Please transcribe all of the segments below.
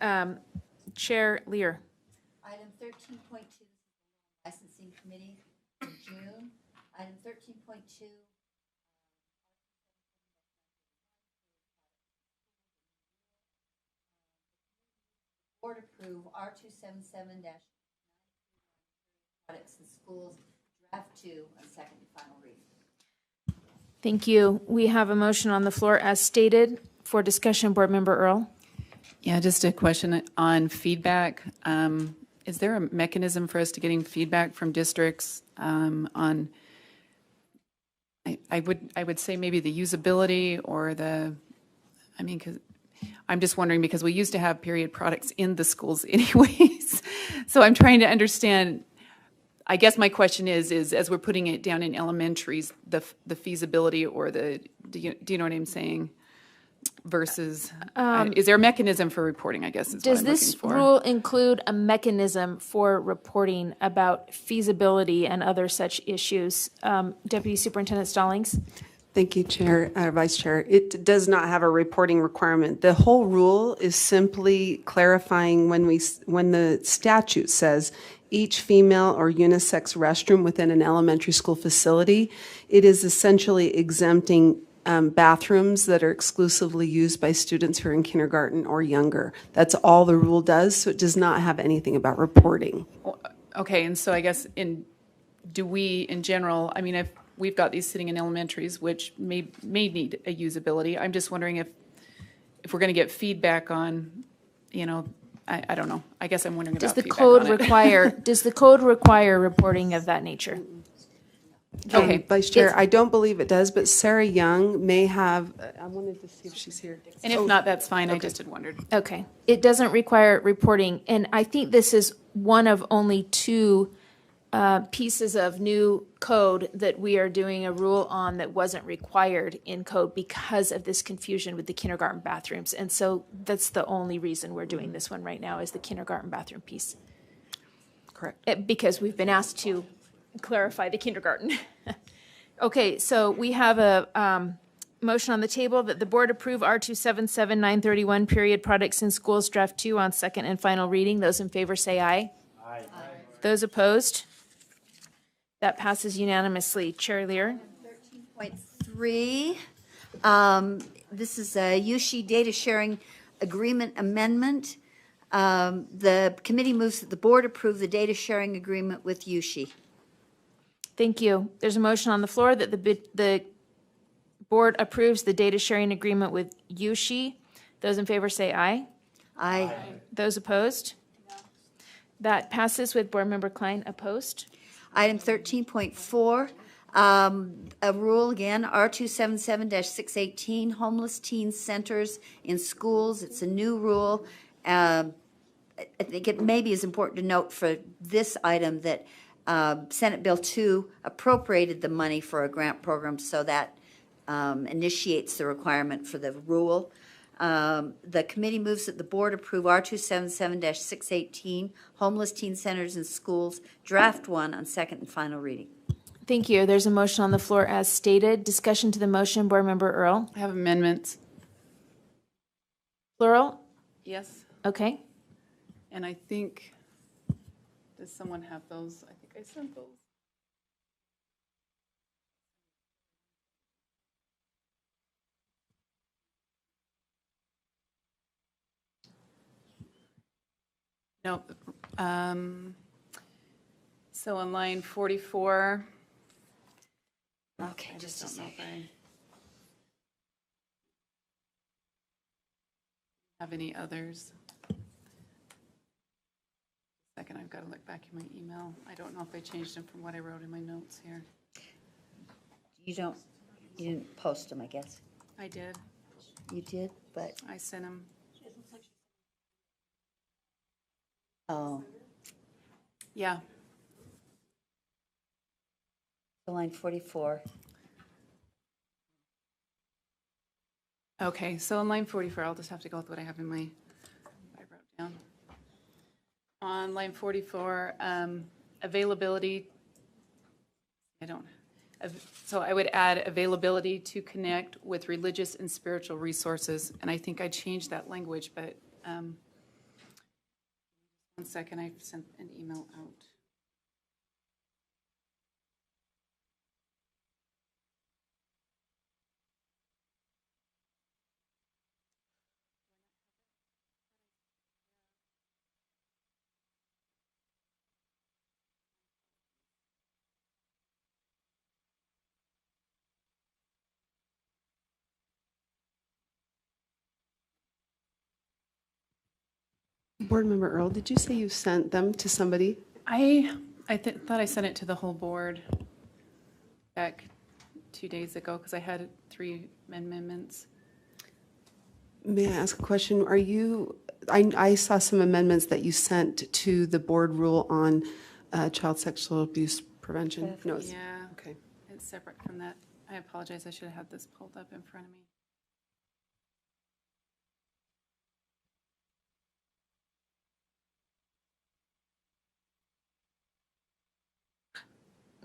Chair Lear. Item 13.2, licensing committee for June. Item 13.2. Board approve R277- products in schools, draft 2 on second and final reading. Thank you. We have a motion on the floor as stated for discussion. Board Member Earl. Yeah, just a question on feedback. Is there a mechanism for us to getting feedback from districts on, I would say maybe the usability or the, I mean, because I'm just wondering because we used to have period products in the schools anyways. So I'm trying to understand, I guess my question is as we're putting it down in elementaries, the feasibility or the, do you know what I'm saying? Versus, is there a mechanism for reporting, I guess is what I'm looking for. Does this rule include a mechanism for reporting about feasibility and other such issues? Deputy Superintendent Stallings? Thank you, Chair, Vice Chair. It does not have a reporting requirement. The whole rule is simply clarifying when the statute says each female or unisex restroom within an elementary school facility, it is essentially exempting bathrooms that are exclusively used by students who are in kindergarten or younger. That's all the rule does, so it does not have anything about reporting. Okay, and so I guess do we in general, I mean, if we've got these sitting in elementaries, which may need a usability, I'm just wondering if we're going to get feedback on, you know, I don't know. I guess I'm wondering about feedback on it. Does the code require reporting of that nature? Okay. Vice Chair, I don't believe it does, but Sarah Young may have, I wanted to see if she's here. And if not, that's fine. Okay. I just had wondered. Okay. It doesn't require reporting. And I think this is one of only two pieces of new code that we are doing a rule on that wasn't required in code because of this confusion with the kindergarten bathrooms. And so that's the only reason we're doing this one right now is the kindergarten bathroom piece. Correct. Because we've been asked to clarify the kindergarten. Okay, so we have a motion on the table that the board approve R277-931 period products in schools draft 2 on second and final reading. Those in favor say aye. Aye. Those opposed? That passes unanimously. Chair Lear. 13.3. This is a USHE data sharing agreement amendment. The committee moves that the board approve the data sharing agreement with USHE. Thank you. There's a motion on the floor that the board approves the data sharing agreement with USHE. Those in favor say aye. Aye. Those opposed? No. That passes with Board Member Klein opposed. Item 13.4, a rule again, R277-618, homeless teen centers in schools. It's a new rule. I think it maybe is important to note for this item that Senate Bill 2 appropriated the money for a grant program, so that initiates the requirement for the rule. The committee moves that the board approve R277-618, homeless teen centers in schools, draft 1 on second and final reading. Thank you. There's a motion on the floor as stated. Discussion to the motion. Board Member Earl. I have amendments. Plural? Yes. Okay. And I think, does someone have those? I think I sent those. No. So on line 44. Okay, just a second. Have any others? Second, I've got to look back in my email. I don't know if I changed them from what I wrote in my notes here. You didn't post them, I guess. I did. You did, but I sent them. oh, Yeah. line 44. Okay, so on line 44, I'll just have to go with what I have in my, what I wrote down. On line 44, availability, so I would add availability to connect with religious and spiritual resources, and I think I changed that language, but 1 second, I sent an email out. Board Member Earl, did you say you sent them to somebody? Thought I sent it to the whole board back 2 days ago because I had 3 amendments. May I ask a question? I saw some amendments that you sent to the board rule on child sexual abuse prevention. No, it's- Yeah, okay. it's separate from that. I apologize, I should have had this pulled up in front of me.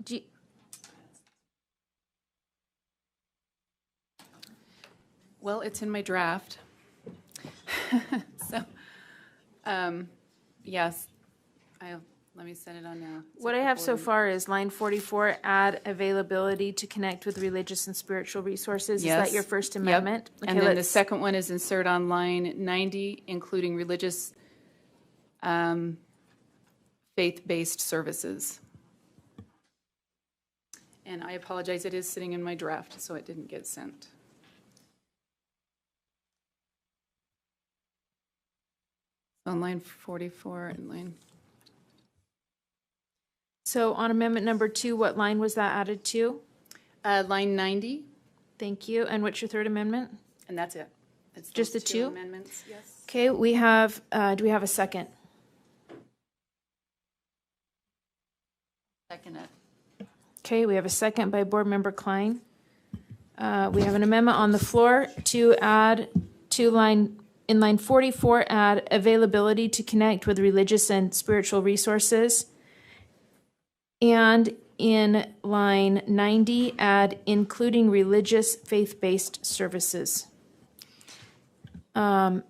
Do you- Well, it's in my draft. So, yes, let me send it on now. It's What up I for have so board. far is line 44, add availability to connect with religious and spiritual resources. Is that Yes. your first Yep. amendment? And Okay, then the let's- second one is insert on line 90, including religious faith-based services. And I apologize, it is sitting in my draft, so it didn't get sent. On line 44 and line, So on amendment number 2, what line was that added to? line 90, Thank you. And what's your third amendment? and that's it. It's Just those the two? amendments, yes. Okay, we have, do we have a second? Second it. Okay, we have a second by Board Member Klein. We have an amendment on the floor to add in line 44, add availability to connect with religious and spiritual resources. And in line 90, add including religious faith-based services. Would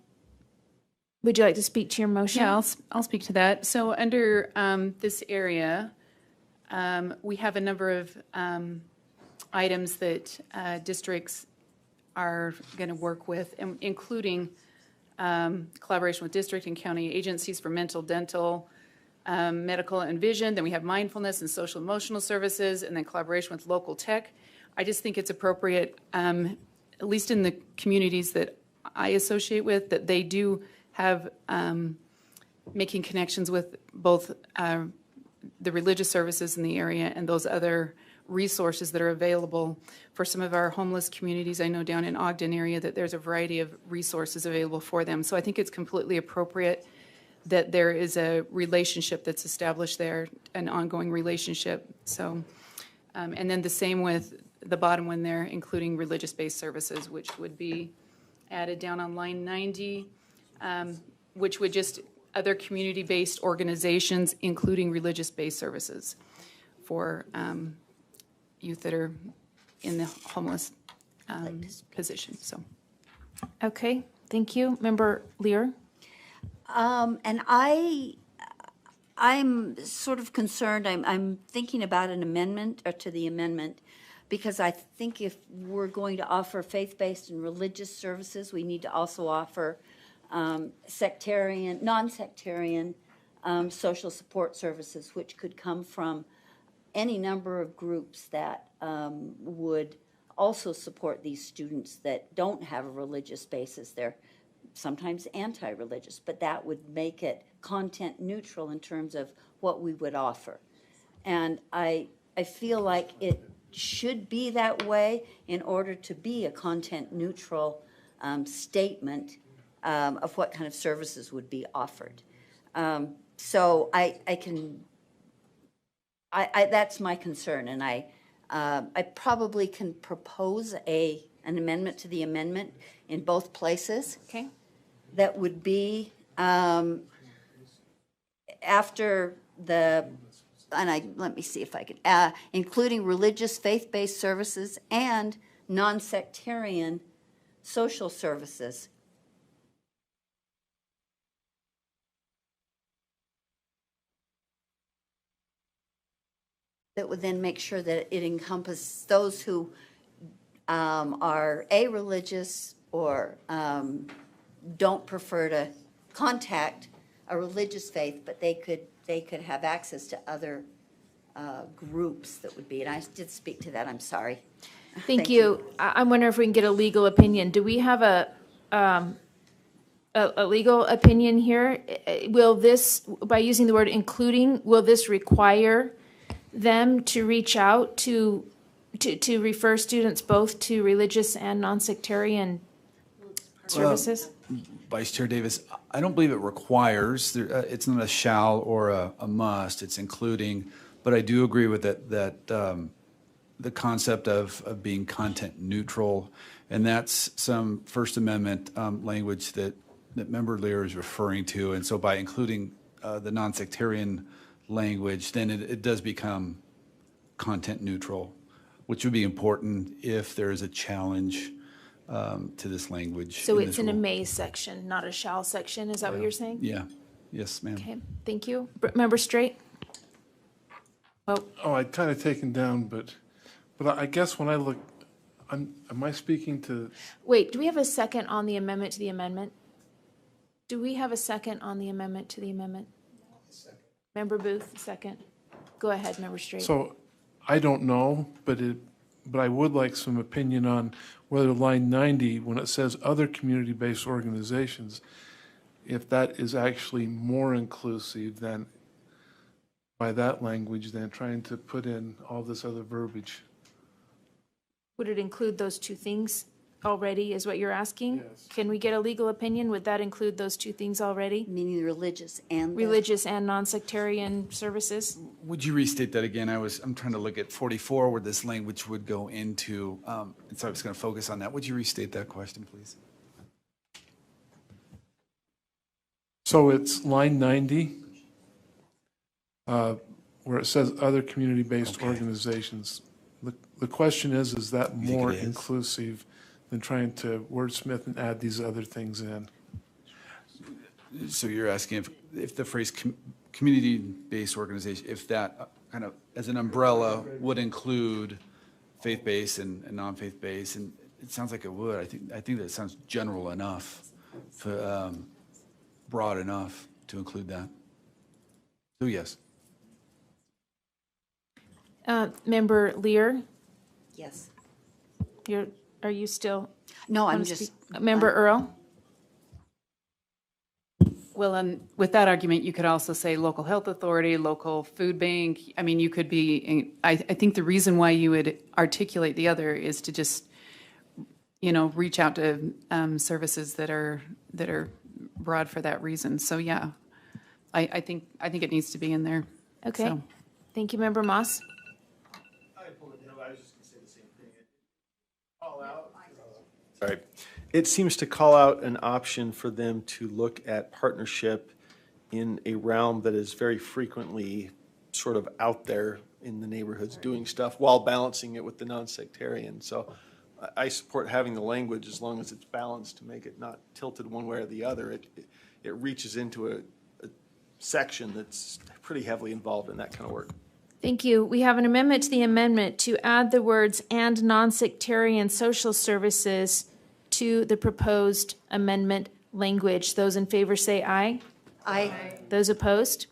you like to speak to your motion? Yeah, I'll speak to that. So under this area, we have a number of items that districts are going to work with, including collaboration with district and county agencies for mental, dental, medical, and vision. Then we have mindfulness and social emotional services, and then collaboration with local tech. I just think it's appropriate, at least in the communities that I associate with, that they do have making connections with both the religious services in the area and those other resources that are available for some of our homeless communities. I know down in Ogden area that there's a variety of resources available for them. So I think it's completely appropriate that there is a relationship that's established there, an ongoing relationship. So, and then the same with the bottom one there, including religious-based services, which would be added down on line 90, which would just other community-based organizations, including religious-based services for youth that are in the homeless position. So, Okay, thank you. Member Lear? And I'm sort of concerned, I'm thinking about an amendment, or to the amendment, because I think if we're going to offer faith-based and religious services, we need to also offer non-sectarian social support services, which could come from any number of groups that would also support these students that don't have a religious basis. They're sometimes anti-religious, but that would make it content neutral in terms of what we would offer. And I feel like it should be that way in order to be a content neutral statement of what kind of services would be offered. So that's my concern, and I probably can propose an amendment to the amendment in both places. Okay. That would be after the, let me see if I could, including religious faith-based services and non-sectarian social services. that would then make sure that it encompasses those who are religious or don't prefer to contact a religious faith, but they could have access to other groups that would be, and I did speak to that, I'm sorry. Thank you. I'm wondering if we can get a legal opinion. Do we have a legal opinion here? Will this, by using the word including, will this require them to reach out to refer students both to religious and non-sectarian services? Vice Chair Davis, I don't believe it requires, it's not a shall or a must, it's including, but I do agree with it that the concept of being content neutral, and that's some First Amendment language that Member Lear is referring to, and so by including the non-sectarian language, then it does become content neutral, which would be important if there is a challenge to this language. So in it's this in a rule. may section, not a shall section, is that what you're saying? Yeah, yes, ma'am. Okay, thank you. Member Straight? Oh, I'd kind of taken down, but I guess when I look, am I speaking to, wait, do we have a second on the amendment to the amendment? Do we have a second on the amendment to the amendment? Member Booth, second. Go ahead, Member Straight. so I don't know, but I would like some opinion on whether line 90, when it says other community-based organizations, if that is actually more inclusive than, by that language, than trying to put in all this other verbiage. Would it include those two things already, is what you're asking? Yes. Can we get a legal opinion? Would that include those two things already? Meaning the religious and the. Religious and non-sectarian services? Would you restate that again? I'm trying to look at 44 where this language would go into, and so I was going to focus on that. Would you restate that question, please? So it's line 90, where it says other community-based Okay. organizations. The question is that You think more it is? inclusive than trying to wordsmith and add these other things in? So you're asking if the phrase community-based organization, if that kind of, as an umbrella, would include faith-based and non-faith-based, and it sounds like it would. I think that sounds general enough, broad enough to include that. So yes. Member Lear, Yes. are you still? No, I'm wanna just. speak? Member Earl? Well, and with that argument, you could also say local health authority, local food bank. I mean, you could be, I think the reason why you would articulate the other is to just, reach out to services that are broad for that reason. So, yeah, I think it needs to be in there. Okay, So. thank you, Member Moss. Sorry. It seems to call out an option for them to look at partnership in a realm that is very frequently sort of out there in the neighborhoods doing stuff while balancing it with the non-sectarian. So I support having the language as long as it's balanced to make it not tilted one way or the other. It reaches into a section that's pretty heavily involved in that kind of work. Thank you. We have an amendment to the amendment to add the words "and non-sectarian social services" to the proposed amendment language. Those in favor say aye. Aye. Those opposed?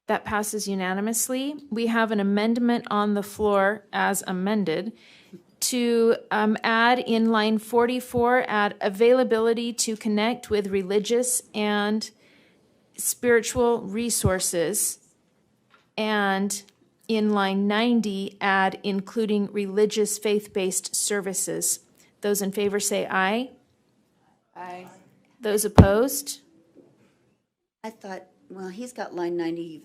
That passes unanimously. We have an amendment on the floor as amended to add in line 44, add availability to connect with religious and spiritual resources. And in line 90, add including religious faith-based services. Those in favor say aye. Aye. Those opposed? I thought, well, he's got line 90.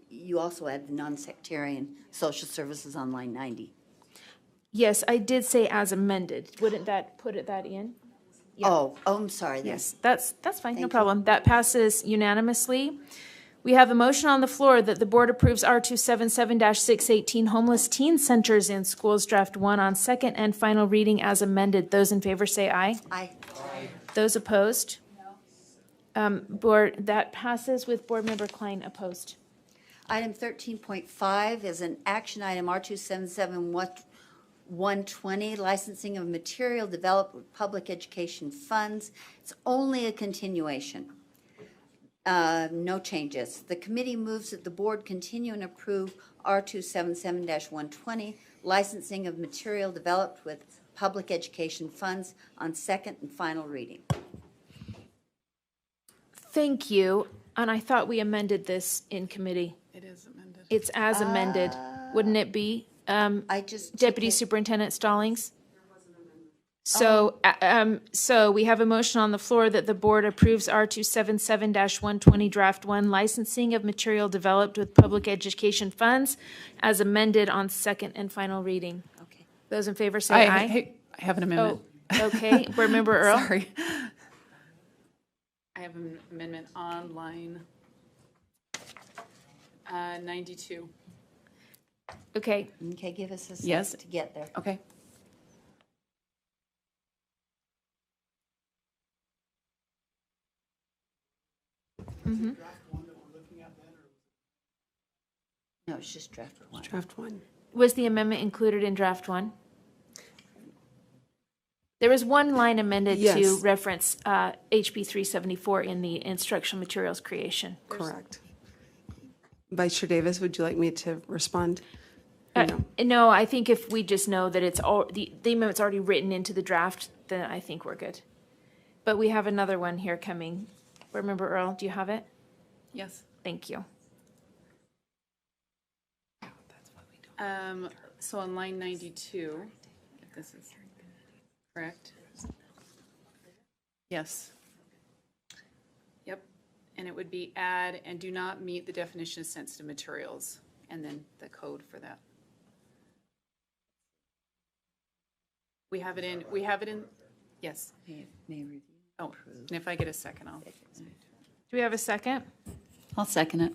You also add the non-sectarian social services on line 90. Yes, I did say as amended. Wouldn't that put that in? Yeah. Oh, I'm sorry. then. Yes, that's fine, no Thank you. problem. That passes unanimously. We have a motion on the floor that the board approves R277-618 homeless teen centers in schools draft 1 on second and final reading as amended. Those in favor say aye. Aye. Those opposed? Board, that passes with Board Member Klein opposed. Item 13.5 is an action item R277120, licensing of material developed with public education funds. It's only a continuation. No changes. The committee moves that the board continue and approve R277-120, licensing of material developed with public education funds on second and final reading. Thank you. And I thought we amended this in committee. It is amended. It's as amended, wouldn't it be? I just. Deputy Superintendent Stallings? So, so we have a motion on the floor that the board approves R277-120 Draft 1, licensing of material developed with public education funds as amended on second and final reading. Okay. Those in favor say aye. Hey, I have an amendment. Oh, okay. Board Member Earl? Sorry. I have an amendment on line 92. Okay. Okay, give us a Yes. second to get there. Okay. No, it's just draft one. Draft 1. Was the amendment included in draft 1? There was one line amended to Yes. reference HB 374 in the instructional materials creation. Correct. Vice Chair Davis, would you like me to respond? Or no? No, I think if we just know that it's all, the amendment's already written into the draft, then I think we're good. But we have another one here coming. Board Member Earl, do you have it? Yes. Thank you. So on line 92, if this is correct. Yes. Yep. And it would be add and do not meet the definition of sensitive materials, and then the code for that. We have it in, yes. May review. Oh, and if I get a second, I'll. Do we have a second? I'll second it.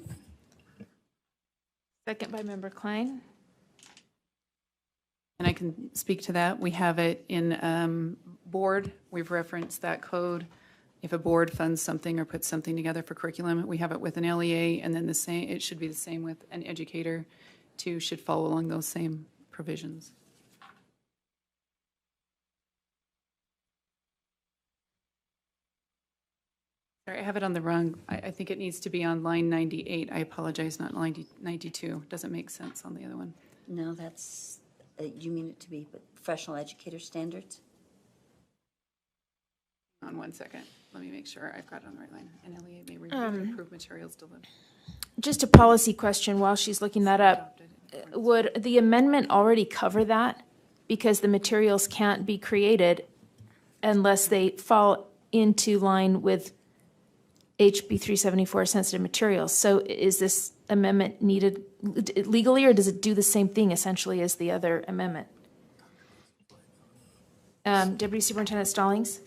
Second by Member Klein. And I can speak to that. We have it in board. We've referenced that code. If a board funds something or puts something together for curriculum, we have it with an LEA, and then the same, it should be the same with an educator too, should follow along those same provisions. Sorry, I have it on the wrong, I think it needs to be on line 98. I apologize, not line 92. Doesn't make sense on the other one. No, that's, you mean it to be professional educator standards? On one second, let me make sure I've got it on the right line. An LEA may review and approve materials delivered. Just a policy question while she's looking that up. Would the amendment already cover that? Because the materials can't be created unless they fall into line with HB 374 sensitive materials. So is this amendment needed legally, or does it do the same thing essentially as the other amendment? Deputy Superintendent Stallings?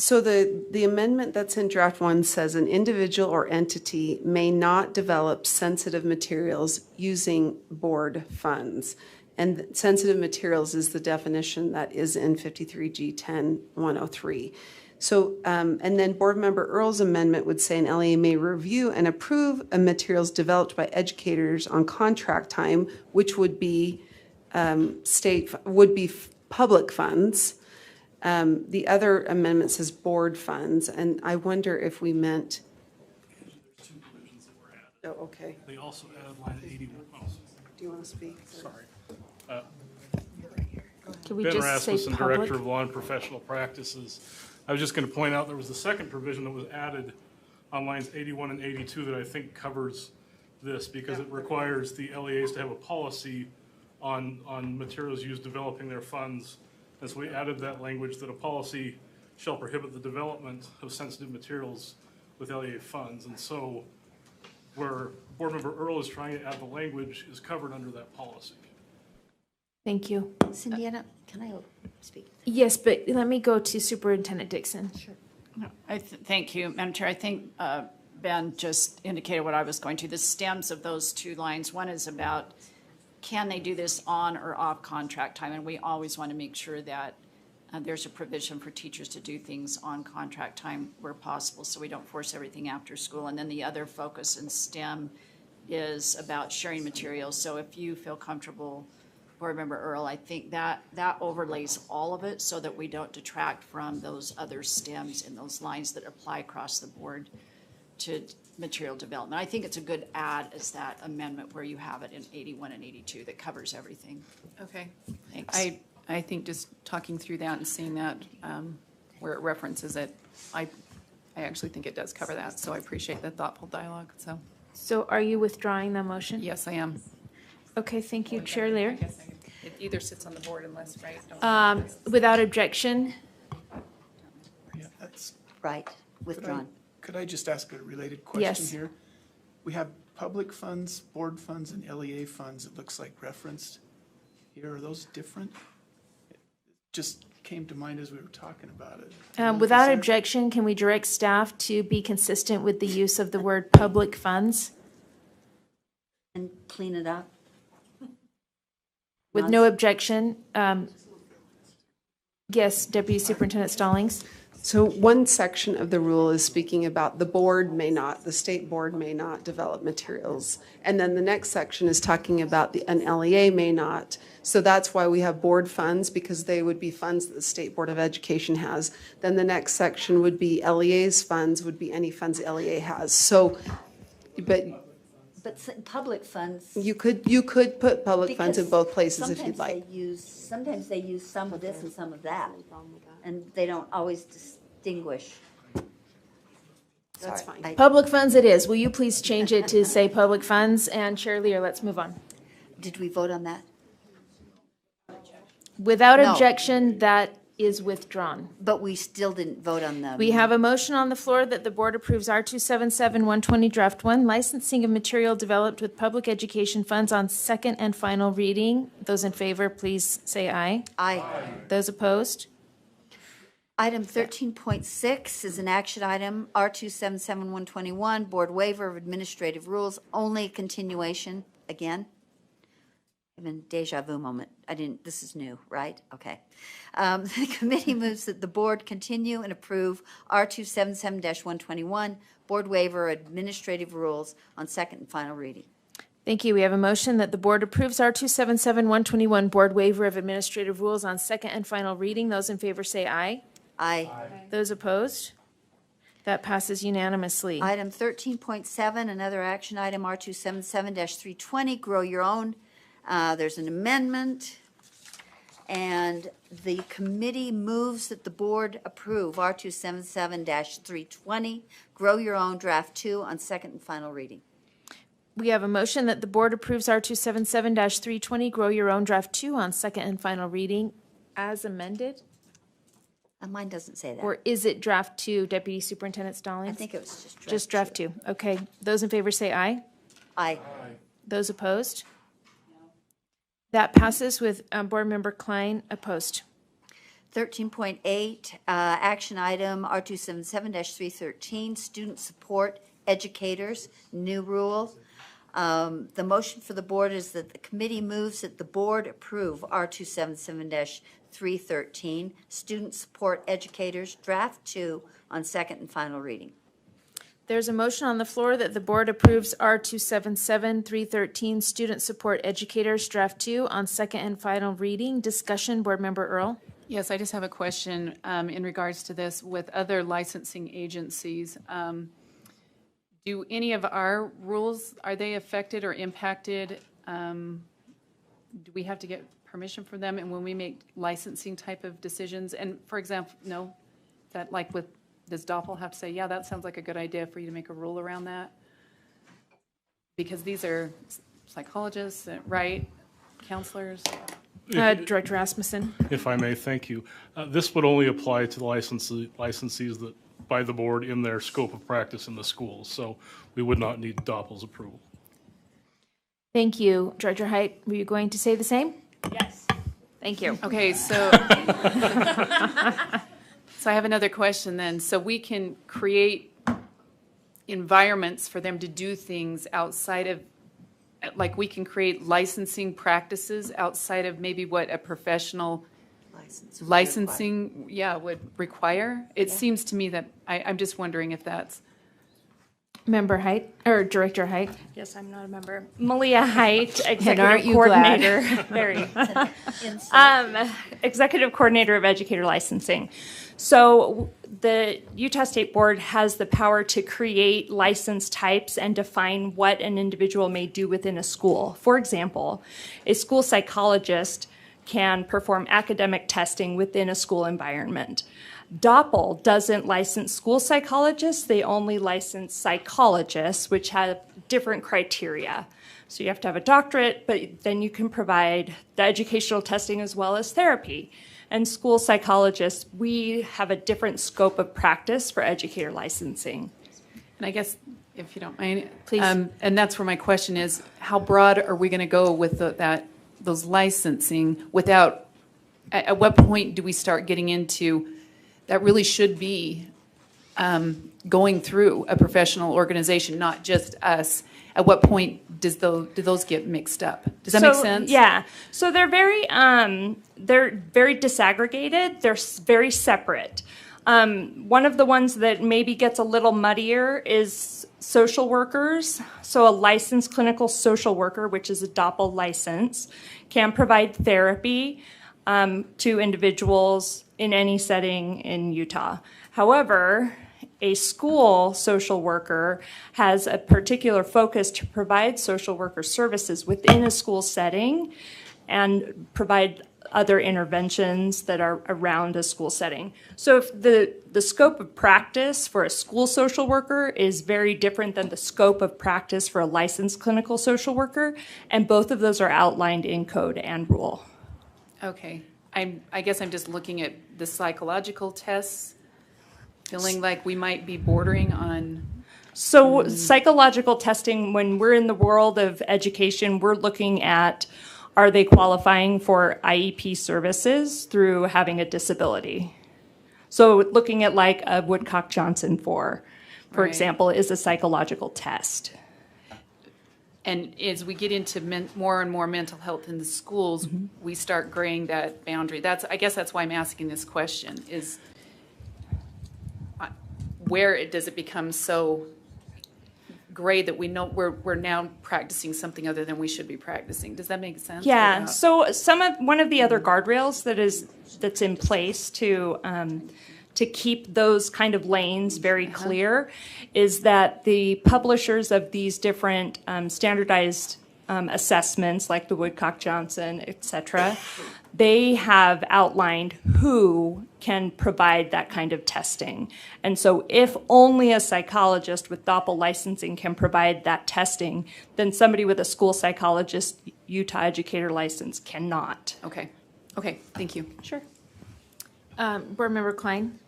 So the amendment that's in draft 1 says an individual or entity may not develop sensitive materials using board funds. And sensitive materials is the definition that is in 53G10-103. So, and then Board Member Earl's amendment would say an LEA may review and approve of materials developed by educators on contract time, which would be public funds. The other amendment says board funds, and I wonder if we meant. There's two provisions that were added. Oh, okay. They also added line 81. Oh, Do you want to speak? sorry. Can we Ben just say Rasmussen, Director public? of Law and Professional Practices. I was just going to point out there was a second provision that was added on lines 81 and 82 that I think covers this because it requires the LEAs to have a policy on materials used developing their funds. And so we added that language that a policy shall prohibit the development of sensitive materials with LEA funds. And so where Board Member Earl is trying to add the language is covered under that policy. Thank you. Cindy, can I speak? Yes, but let me go to Superintendent Dixon. Sure. Thank you, Madam Chair. I think Ben just indicated what I was going to. The stems of those two lines, one is about can they do this on or off contract time? And we always want to make sure that there's a provision for teachers to do things on contract time where possible so we don't force everything after school. And then the other focus in STEM is about sharing materials. So if you feel comfortable, Board Member Earl, I think that overlays all of it so that we don't detract from those other stems and those lines that apply across the board to material development. I think it's a good add as that amendment where you have it in 81 and 82 that covers everything. Okay. Thanks. I think just talking through that and seeing that where it references it, I actually think it does cover that. So I appreciate the thoughtful dialogue. So are you withdrawing the motion? Yes, I am. Okay, thank you, Chair Lear. It either sits on the board unless, right? Without objection, Yeah, that's, Right, withdrawn. could I just ask a related question Yes. here? We have public funds, board funds, and LEA funds, it looks like referenced here. Are those different? It just came to mind as we were talking about it. without Is there- objection, can we direct staff to be consistent with the use of the word public funds? And clean it up. With no objection, yes, Deputy Superintendent Stallings? So one section of the rule is speaking about the board may not, the state board may not develop materials. And then the next section is talking about an LEA may not. So that's why we have board funds, because they would be funds that the State Board of Education has. Then the next section would be LEA's funds, would be any funds the LEA has. So, but But public funds. you could put public funds in because both places if you'd sometimes like. Sometimes they use some of this and some of that, and they don't always distinguish. That's Sorry, fine. Public funds it is. Will you please change it to say public funds? And Chair Lear, let's move on. Did we vote on that? Without No. objection, that is withdrawn. But we still didn't vote on them. We have a motion on the floor that the board approves R277-120 Draft 1, licensing of material developed with public education funds on second and final reading. Those in favor, please say aye. Aye. Those opposed? Item 13.6 is an action item, R277-121, Board Waiver of Administrative Rules, only a continuation, again. Even deja vu moment. This is new, right? Okay. The committee moves that the board continue and approve R277-121, Board Waiver of Administrative Rules on second and final reading. Thank you. We have a motion that the board approves R277-121, board waiver of administrative rules on second and final reading. Those in favor say aye. Aye. Those opposed? That passes unanimously. Item 13.7, another action item, R277-320, Grow Your Own. There's an amendment, and the committee moves that the board approve R277-320, Grow Your Own, Draft 2, on second and final reading. We have a motion that the board approves R277-320, Grow Your Own, Draft 2 on second and final reading as amended? Mine doesn't say that. Or is it Draft 2, Deputy Superintendent Stallings? I think it was just Draft 2. Just Draft 2. Okay. Those in favor say aye. Aye. Those opposed? That passes with Board Member Klein opposed. 13.8, action item R277-313, student support educators, new rule. The motion for the board is that the committee moves that the board approve R277-313, student support educators, draft 2 on second and final reading. There's a motion on the floor that the board approves R277-313, student support educators, draft 2 on second and final reading. Discussion, Board Member Earl. Yes, I just have a question in regards to this with other licensing agencies. Do any of our rules, are they affected or impacted? Do we have to get permission from them? And when we make licensing type of decisions, and for example, no, that like with, does DOPL have to say, yeah, that sounds like a good idea for you to make a rule around that? Because these are psychologists, right? Counselors? Director Rasmussen. If I may, thank you. This would only apply to the licensees that by the board in their scope of practice in the schools, so we would not need DOPL's approval. Thank you. Director Height, were you going to say the same? Yes. Thank you. Okay, so so I have another question then. So we can create environments for them to do things outside of, like we can create licensing practices outside of maybe what a professional licensing, would require. It seems to me that I'm just wondering if that's. Member Height, or Director Height? Yes, I'm not a member. Malia Height, aren't Executive you glad? Coordinator. Very. Executive Coordinator of Educator Licensing. So the Utah State Board has the power to create license types and define what an individual may do within a school. For example, a school psychologist can perform academic testing within a school environment. DOPL doesn't license school psychologists, they only license psychologists, which have different criteria. So you have to have a doctorate, but then you can provide the educational testing as well as therapy. And school psychologists, we have a different scope of practice for educator licensing. And I guess, if you don't mind, Please. And that's where my question is: how broad are we going to go with those licensing? Without, at what point do we start getting into that? Really should be going through a professional organization, not just us. At what point do those get mixed up? Does that make sense? Yeah. So they're very disaggregated. They're very separate. One of the ones that maybe gets a little muddier is social workers. So a licensed clinical social worker, which is a DOPL license, can provide therapy to individuals in any setting in Utah. However, a school social worker has a particular focus to provide social worker services within a school setting and provide other interventions that are around a school setting. So if the scope of practice for a school social worker is very different than the scope of practice for a licensed clinical social worker, and both of those are outlined in code and rule. Okay. I guess I'm just looking at the psychological tests, feeling like we might be bordering on. So psychological testing, when we're in the world of education, we're looking at, are they qualifying for IEP services through having a disability? So looking at like a Woodcock-Johnson for Right. example, is a psychological test. And as we get into more and more mental health in the schools, we start graying that boundary. I guess that's why I'm asking this question, is where does it become so gray that we know we're now practicing something other than we should be practicing? Does that make sense? Yeah. So one of the other guardrails that's in place to keep those kind of lanes very clear is that the publishers of these different standardized assessments, like the Woodcock-Johnson, et cetera, they have outlined who can provide that kind of testing. And so if only a psychologist with DOPL licensing can provide that testing, then somebody with a school psychologist Utah educator license cannot. Okay. Thank you. Sure. Board Member Klein?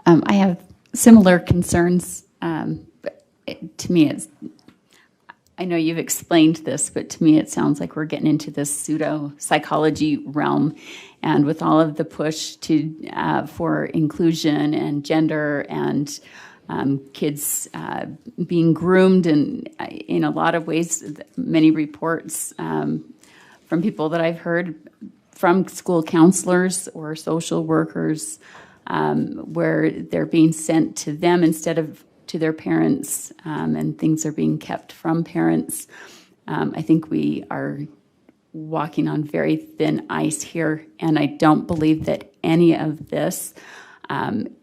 I have similar concerns. To me, I know you've explained this, but to me it sounds like we're getting into this pseudo-psychology realm. And with all of the push for inclusion and gender and kids being groomed in a lot of ways, many reports from people that I've heard from school counselors or social workers where they're being sent to them instead of to their parents, and things are being kept from parents. I think we are walking on very thin ice here, and I don't believe that any of this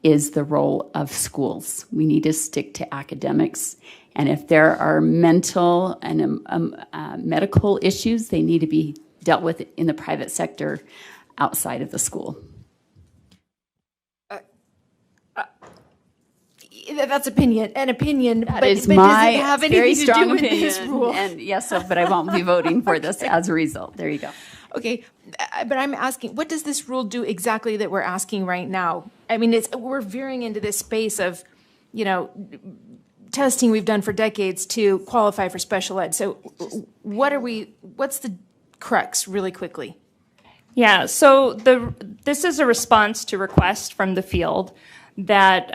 is the role of schools. We need to stick to academics, and if there are mental and medical issues, they need to be dealt with in the private sector outside of the school. That's an opinion, That but is does my it have very anything to strong do with opinion. this rule? And yes, but I won't be voting for this as a result. There you go. Okay, but I'm asking, what does this rule do exactly that we're asking right now? I mean, we're veering into this space of, testing we've done for decades to qualify for special ed. So what's the crux, really quickly? Yeah, so this is a response to requests from the field that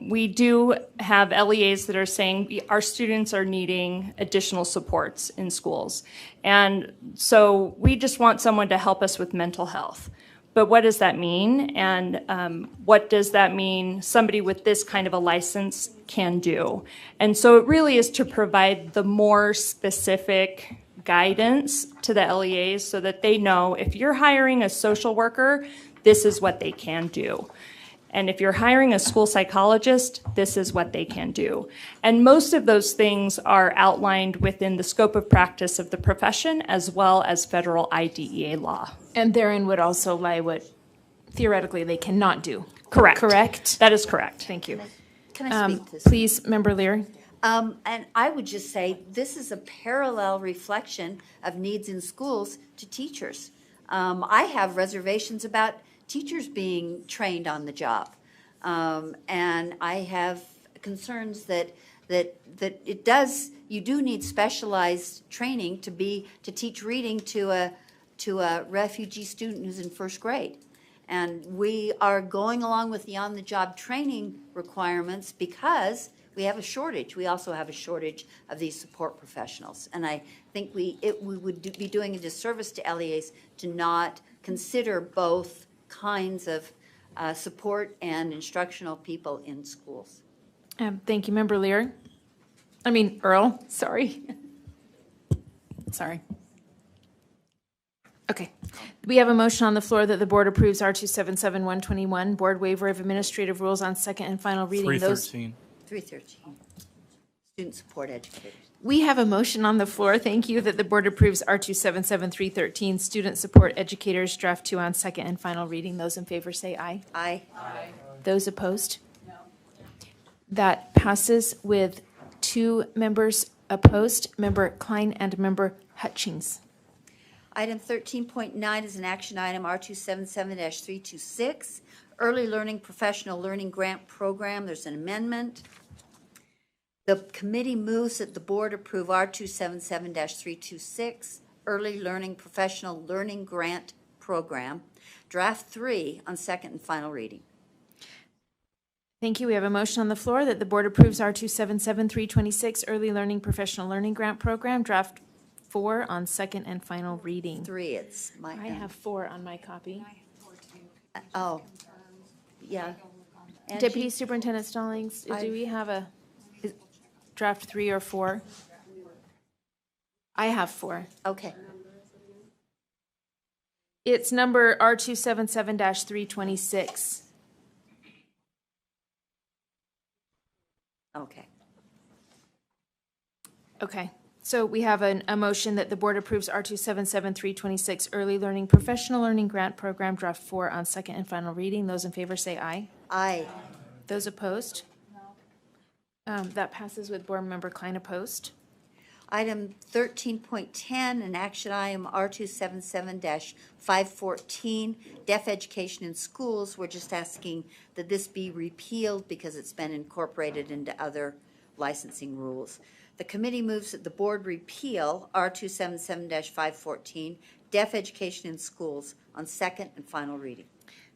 we do have LEAs that are saying our students are needing additional supports in schools. And so we just want someone to help us with mental health. But what does that mean? And what does that mean somebody with this kind of a license can do? And so it really is to provide the more specific guidance to the LEAs so that they know if you're hiring a social worker, this is what they can do. And if you're hiring a school psychologist, this is what they can do. And most of those things are outlined within the scope of practice of the profession as well as federal IDEA law. And therein would also lie what theoretically they cannot do. Correct. Correct? That is correct. Thank you. Can I speak to this? Please, Member Lear. And I would just say, this is a parallel reflection of needs in schools to teachers. I have reservations about teachers being trained on the job. And I have concerns that you do need specialized training to teach reading to a refugee student who's in first grade. And we are going along with the on-the-job training requirements because we have a shortage. We also have a shortage of these support professionals. And I think we would be doing a disservice to LEAs to not consider both kinds of support and instructional people in schools. Thank you, Member Lear. Earl, sorry. Sorry. Okay. We have a motion on the floor that the board approves R277121, board waiver of administrative rules on second and final reading. 313. 313, student support educators. We have a motion on the floor, thank you, that the board approves R277313, student support educators, draft 2 on second and final reading. Those in favor say aye. Aye. Those opposed? No. That passes with 2 members opposed, Member Klein and Member Hutchings. Item 13.9 is an action item, R277-326, Early Learning Professional Learning Grant Program. There's an amendment. The committee moves that the board approve R277-326, Early Learning Professional Learning Grant Program, draft 3 on second and final reading. Thank you. We have a motion on the floor that the board approves R277-326, Early Learning Professional Learning Grant Program, draft 4 on second and final reading. 3, it's my. I have 4 on my copy. Oh, yeah. Angie? Deputy Superintendent Stallings, do we have a draft 3 or 4? I have 4. Okay. It's number R277-326. Okay. Okay. So we have a motion that the board approves R277-326, Early Learning Professional Learning Grant Program, draft 4 on second and final reading. Those in favor say aye. Aye. Those opposed? No. That passes with board member Klein opposed. Item 13.10, an action item R277-514, deaf education in schools. We're just asking that this be repealed because it's been incorporated into other licensing rules. The committee moves that the board repeal R277-514, deaf education in schools, on second and final reading.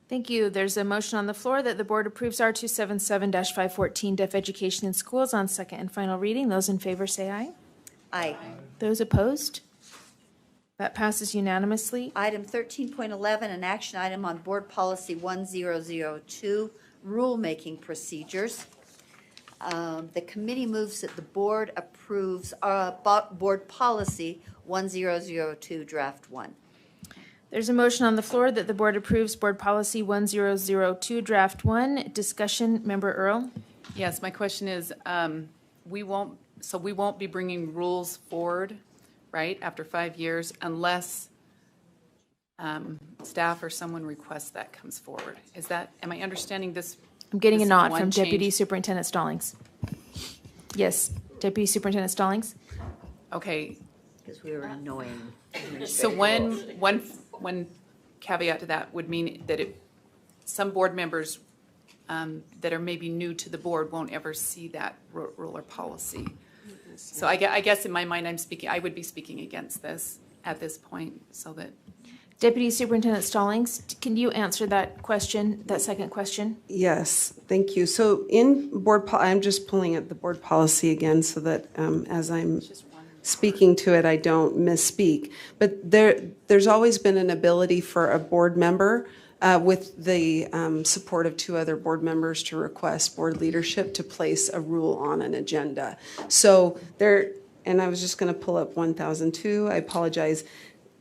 Thank you. There's a motion on the floor that the board approves R277-514, deaf education in schools, on second and final reading. Those in favor say aye. Aye. Those opposed? That passes unanimously. Item 13.11, an action item on Board Policy 1002, rulemaking procedures. The committee moves that the board approves Board Policy 1002, Draft 1. There's a motion on the floor that the board approves Board Policy 1002, Draft 1. Discussion, Member Earl? Yes, my question is, we won't be bringing rules forward, right, after 5 years unless staff or someone requests that comes forward. Am I understanding this? I'm getting a this nod one from change? Deputy Superintendent Stallings. Yes, Deputy Superintendent Stallings? Okay, Because we were annoying. so one caveat to that would mean that some board members that are maybe new to the board won't ever see that rule or policy. So I guess in my mind, I would be speaking against this at this point, so that. Deputy Superintendent Stallings, can you answer that question, that second question? Yes, thank you. So in I'm just pulling up the board policy again so that as I'm speaking to it, I don't misspeak. But there's always been an ability for a board member with the support of 2 other board members to request board leadership to place a rule on an agenda. So there, and I was just going to pull up 1002, I apologize.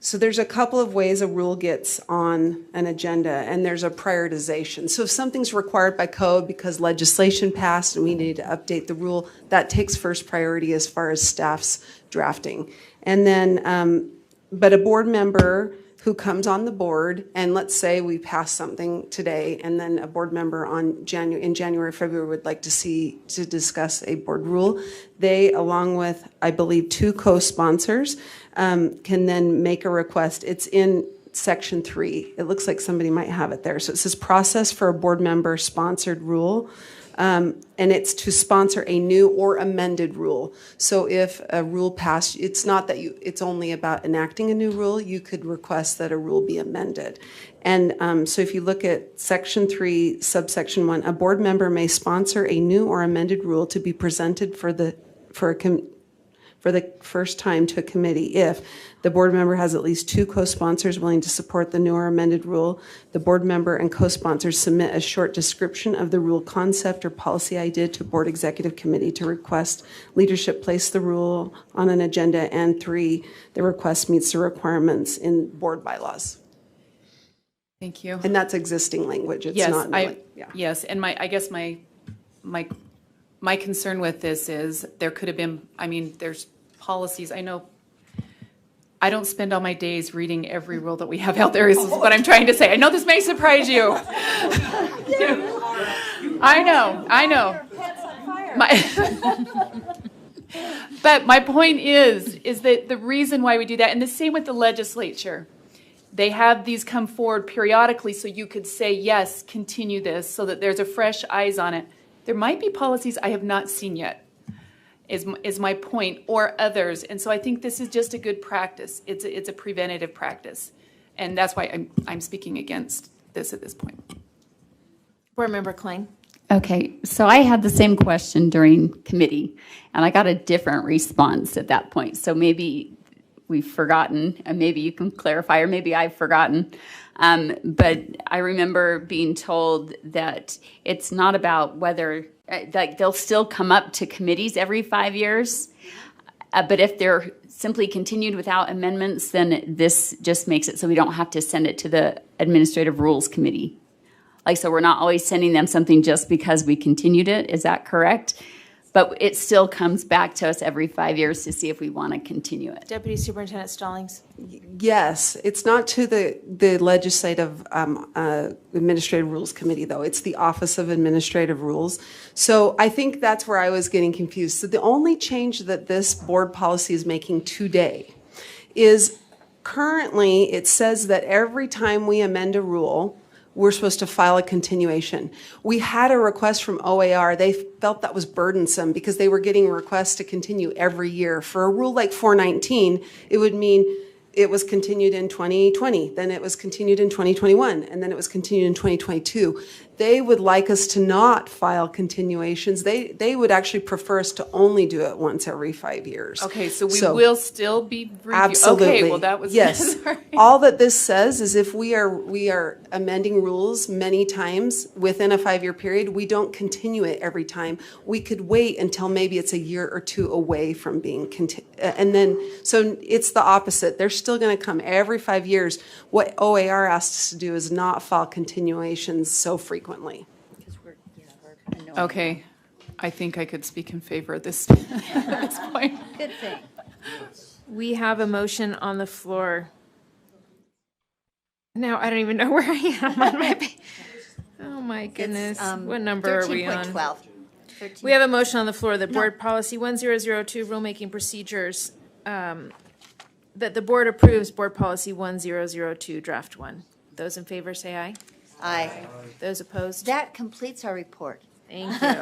So there's a couple of ways a rule gets on an agenda, and there's a prioritization. So if something's required by code because legislation passed and we need to update the rule, that takes first priority as far as staff's drafting. And then, but a board member who comes on the board, and let's say we pass something today, and then a board member in January, February would like to discuss a board rule, they, along with, I believe, 2 co-sponsors, can then make a request. It's in section 3. It looks like somebody might have it there. So it says process for a board member sponsored rule. And it's to sponsor a new or amended rule. So if a rule passed, it's not that it's only about enacting a new rule. You could request that a rule be amended. And so if you look at section 3, subsection 1, a board member may sponsor a new or amended rule to be presented for the first time to a committee if the board member has at least 2 co-sponsors willing to support the new or amended rule. The board member and co-sponsors submit a short description of the rule concept or policy idea to board executive committee to request leadership place the rule on an agenda. And 3, the request meets the requirements in board bylaws. Thank you. And that's existing language. It's Yes, not. Yes, and I guess my concern with this is there could have been, I mean, there's policies. I know I don't spend all my days reading every rule that we have out there, is what I'm trying to say. I know this may surprise you. I know. But my point is that the reason why we do that, and the same with the legislature, they have these come forward periodically so you could say, yes, continue this, so that there's a fresh eyes on it. There might be policies I have not seen yet, is my point, or others. And so I think this is just a good practice. It's a preventative practice. And that's why I'm speaking against this at this point. Board Member Kling. Okay, so I had the same question during committee, and I got a different response at that point. So maybe we've forgotten, and maybe you can clarify, or maybe I've forgotten. But I remember being told that it's not about whether, like, they'll still come up to committees every 5 years, but if they're simply continued without amendments, then this just makes it so we don't have to send it to the Administrative Rules Committee. Like, so we're not always sending them something just because we continued it. Is that correct? But it still comes back to us every 5 years to see if we want to continue it. Deputy Superintendent Stallings. Yes, it's not to the Legislative Administrative Rules Committee, though. It's the Office of Administrative Rules. So I think that's where I was getting confused. So the only change that this board policy is making today is currently it says that every time we amend a rule, we're supposed to file a continuation. We had a request from OAR. They felt that was burdensome because they were getting requests to continue every year. For a rule like 419, it would mean it was continued in 2020, then it was continued in 2021, and then it was continued in 2022. They would like us to not file continuations. They would actually prefer us to only do it once every 5 years. Okay, so we will still be reviewing. Absolutely. Okay, well, that was yes. All that this says is if we are amending rules many times within a 5-year period, we don't continue it every time. We could wait until maybe it's a year or 2 away from being and then so it's the opposite. They're still going to come every 5 years. What OAR asked us to do is not file continuations so frequently. Okay, I think I could speak in favor of this at this point. Good thing. We have a motion on the floor. Now, I don't even know where I am on my page. Oh, my goodness. What number are we on? 13.12. We have a motion on the floor that Board Policy 1002, Rulemaking Procedures, that the board approves Board Policy 1002, Draft 1. Those in favor say aye. Aye. Those opposed? That completes our report. Thank you.